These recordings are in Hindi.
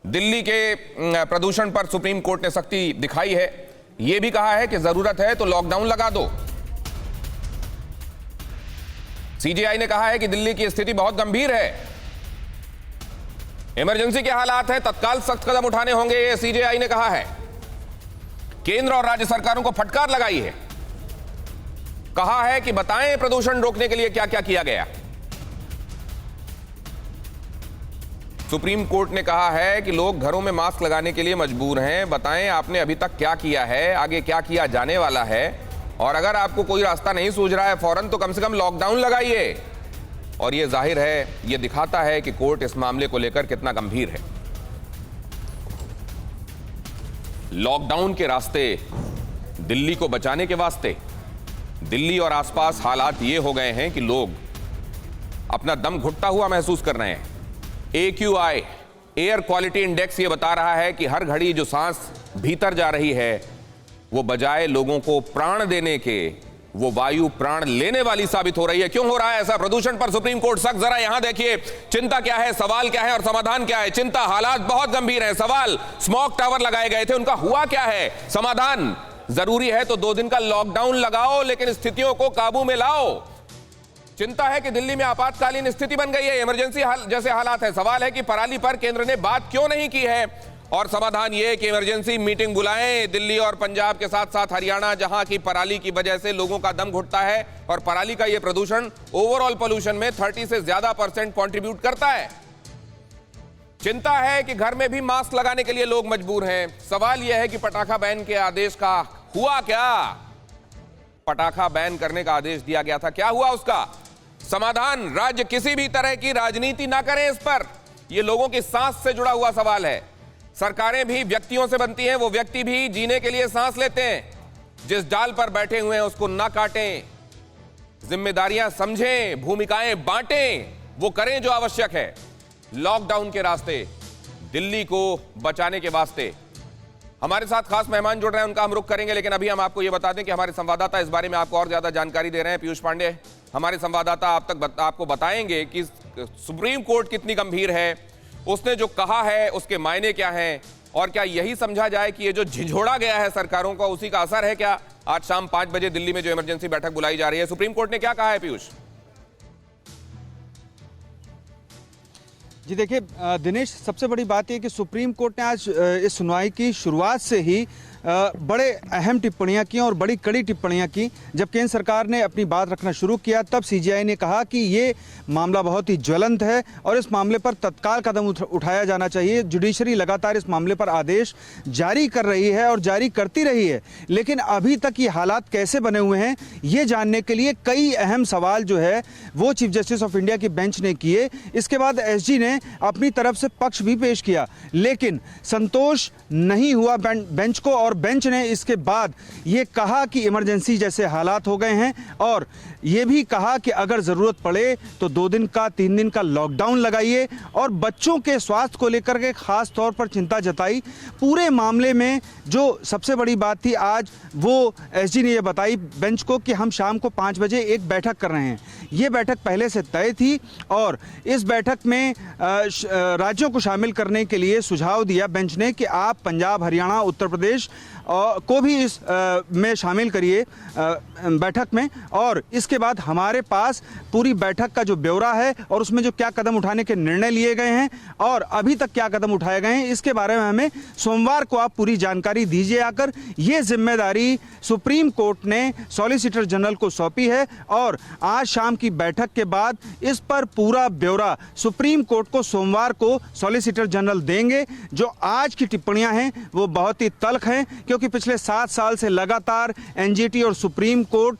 दिल्ली के प्रदूषण पर सुप्रीम कोर्ट ने सख्ती दिखाई है। यह भी कहा है कि जरूरत है तो लॉकडाउन लगा दो। सीजेआई ने कहा है कि दिल्ली की स्थिति बहुत गंभीर है, इमरजेंसी के हालात हैं, तत्काल सख्त कदम उठाने होंगे, ये सीजेआई ने कहा है। केंद्र और राज्य सरकारों को फटकार लगाई है, कहा है कि बताएं प्रदूषण रोकने के लिए क्या क्या किया गया। सुप्रीम कोर्ट ने कहा है कि लोग घरों में मास्क लगाने के लिए मजबूर हैं, बताएं आपने अभी तक क्या किया है, आगे क्या किया जाने वाला है, और अगर आपको कोई रास्ता नहीं सूझ रहा है फौरन तो कम से कम लॉकडाउन लगाइए। और यह जाहिर है, यह दिखाता है कि कोर्ट इस मामले को लेकर कितना गंभीर है। लॉकडाउन के रास्ते दिल्ली को बचाने के वास्ते दिल्ली और आसपास हालात ये हो गए हैं कि लोग अपना दम घुटता हुआ महसूस कर रहे हैं। AQI एयर क्वालिटी इंडेक्स ये बता रहा है कि हर घड़ी जो सांस भीतर जा रही है वो बजाय लोगों को प्राण देने के वो वायु प्राण लेने वाली साबित हो रही है। क्यों हो रहा है ऐसा? प्रदूषण पर सुप्रीम कोर्ट सख्त। जरा यहां देखिए, चिंता क्या है, सवाल क्या है और समाधान क्या है। चिंता, हालात बहुत गंभीर है। सवाल, स्मॉग टावर लगाए गए थे, उनका हुआ क्या है? समाधान, जरूरी है तो 2 दिन का लॉकडाउन लगाओ, लेकिन स्थितियों को काबू में लाओ। चिंता है कि दिल्ली में आपातकालीन स्थिति बन गई है, इमरजेंसी जैसे हालात है। सवाल है कि पराली पर केंद्र ने बात क्यों नहीं की है, और समाधान यह कि इमरजेंसी मीटिंग बुलाएं दिल्ली और पंजाब के साथ साथ हरियाणा, जहां की पराली की वजह से लोगों का दम घुटता है और पराली का यह प्रदूषण ओवरऑल पोल्यूशन में 30 से ज्यादा % कंट्रीब्यूट करता है। चिंता है कि घर में भी मास्क लगाने के लिए लोग मजबूर हैं। सवाल यह है कि पटाखा बैन के आदेश का हुआ क्या? पटाखा बैन करने का आदेश दिया गया था, क्या हुआ उसका? समाधान, राज्य किसी भी तरह की राजनीति ना करें इस पर। यह लोगों की सांस से जुड़ा हुआ सवाल है। सरकारें भी व्यक्तियों से बनती हैं, वो व्यक्ति भी जीने के लिए सांस लेते हैं। जिस डाल पर बैठे हुए हैं उसको ना काटें, जिम्मेदारियां समझें, भूमिकाएं बांटें, वो करें जो आवश्यक है। लॉकडाउन के रास्ते दिल्ली को बचाने के वास्ते हमारे साथ खास मेहमान जुड़ रहे हैं, उनका हम रुख करेंगे, लेकिन अभी हम आपको यह बता दें कि हमारे संवाददाता इस बारे में आपको और ज्यादा जानकारी दे रहे हैं। पीयूष पांडे हमारे संवाददाता आपको बताएंगे कि सुप्रीम कोर्ट कितनी गंभीर है, उसने जो कहा है उसके मायने क्या हैं, और क्या यही समझा जाए कि ये जो झिझोड़ा गया है सरकारों का उसी का असर है क्या? आज शाम 5 बजे दिल्ली में जो इमरजेंसी बैठक बुलाई जा रही है, सुप्रीम कोर्ट ने क्या कहा है पीयूष? जी देखिए दिनेश, सबसे बड़ी बात यह कि सुप्रीम कोर्ट ने आज इस सुनवाई की शुरुआत से ही बड़े अहम टिप्पणियां की और बड़ी कड़ी टिप्पणियां की। जब केंद्र सरकार ने अपनी बात रखना शुरू किया तब सीजेआई ने कहा कि ये मामला बहुत ही ज्वलंत है और इस मामले पर तत्काल कदम उठाया जाना चाहिए। जुडिशरी लगातार इस मामले पर आदेश जारी कर रही है और जारी करती रही है, लेकिन अभी तक ये हालात कैसे बने हुए हैं ये जानने के लिए कई अहम सवाल जो है वो चीफ जस्टिस ऑफ इंडिया की बेंच ने किए। इसके बाद एसजी ने अपनी तरफ से पक्ष भी पेश किया, लेकिन संतोष नहीं हुआ बेंच को, और बेंच ने इसके बाद ये कहा कि इमरजेंसी जैसे हालात हो गए हैं, और ये भी कहा कि अगर ज़रूरत पड़े तो 2 दिन का 3 दिन का लॉकडाउन लगाइए, और बच्चों के स्वास्थ्य को लेकर के खास तौर पर चिंता जताई। पूरे मामले में जो सबसे बड़ी बात थी आज, वो एसजी ने ये बताई बेंच को कि हम शाम को 5 बजे एक बैठक कर रहे हैं। ये बैठक पहले से तय थी और इस बैठक में राज्यों को शामिल करने के लिए सुझाव दिया बेंच ने कि आप पंजाब, हरियाणा, उत्तर प्रदेश को भी इस में शामिल करिए बैठक में, और इसके बाद हमारे पास पूरी बैठक का जो ब्यौरा है और उसमें जो क्या कदम उठाने के निर्णय लिए गए हैं और अभी तक क्या कदम उठाए गए हैं, इसके बारे में हमें सोमवार को आप पूरी जानकारी दीजिए आकर। ये जिम्मेदारी सुप्रीम कोर्ट ने सॉलिसिटर जनरल को सौंपी है, और आज शाम की बैठक के बाद इस पर पूरा ब्यौरा सुप्रीम कोर्ट को सोमवार को सॉलिसिटर जनरल देंगे। जो आज की टिप्पणियां हैं वो बहुत ही तल्ख हैं, क्योंकि पिछले 7 साल से लगातार एनजीटी और सुप्रीम कोर्ट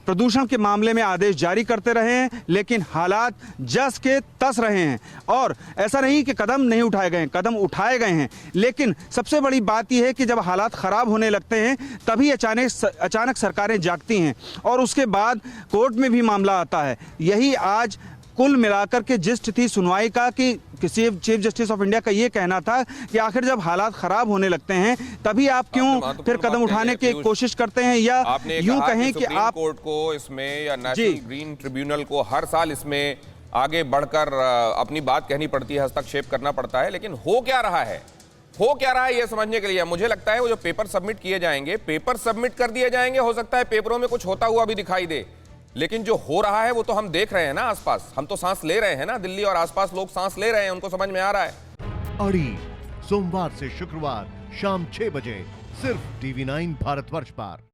प्रदूषण के मामले में आदेश जारी करते रहे हैं, लेकिन हालात जस के तस रहे हैं। और ऐसा नहीं कि कदम नहीं उठाए गए, कदम उठाए गए हैं, लेकिन सबसे बड़ी बात यह है कि जब हालात खराब होने लगते हैं तभी अचानक सरकारें जागती हैं और उसके बाद कोर्ट में भी मामला आता है। यही आज कुल मिलाकर के जिस्ट थी सुनवाई का कि चीफ जस्टिस ऑफ इंडिया का ये कहना था कि आखिर जब हालात खराब होने लगते हैं तभी आप क्यों फिर कदम उठाने की कोशिश करते हैं, या यूं कहें कि आप कोर्ट को इसमें या नेशनल ग्रीन ट्रिब्यूनल को हर साल इसमें आगे बढ़कर अपनी बात कहनी पड़ती है, हस्तक्षेप करना पड़ता है, लेकिन हो क्या रहा है? हो क्या रहा है ये समझने के लिए मुझे लगता है वो जो पेपर सबमिट किए जाएंगे, पेपर सबमिट कर दिए जाएंगे, हो सकता है पेपरों में कुछ होता हुआ भी दिखाई दे, लेकिन जो हो रहा है वो तो हम देख रहे हैं ना आसपास। हम तो सांस ले रहे हैं ना, दिल्ली और आसपास लोग सांस ले रहे हैं, उनको समझ में आ रहा है। अड़ी सोमवार से शुक्रवार शाम 6 बजे सिर्फ TV9 भारतवर्ष पर।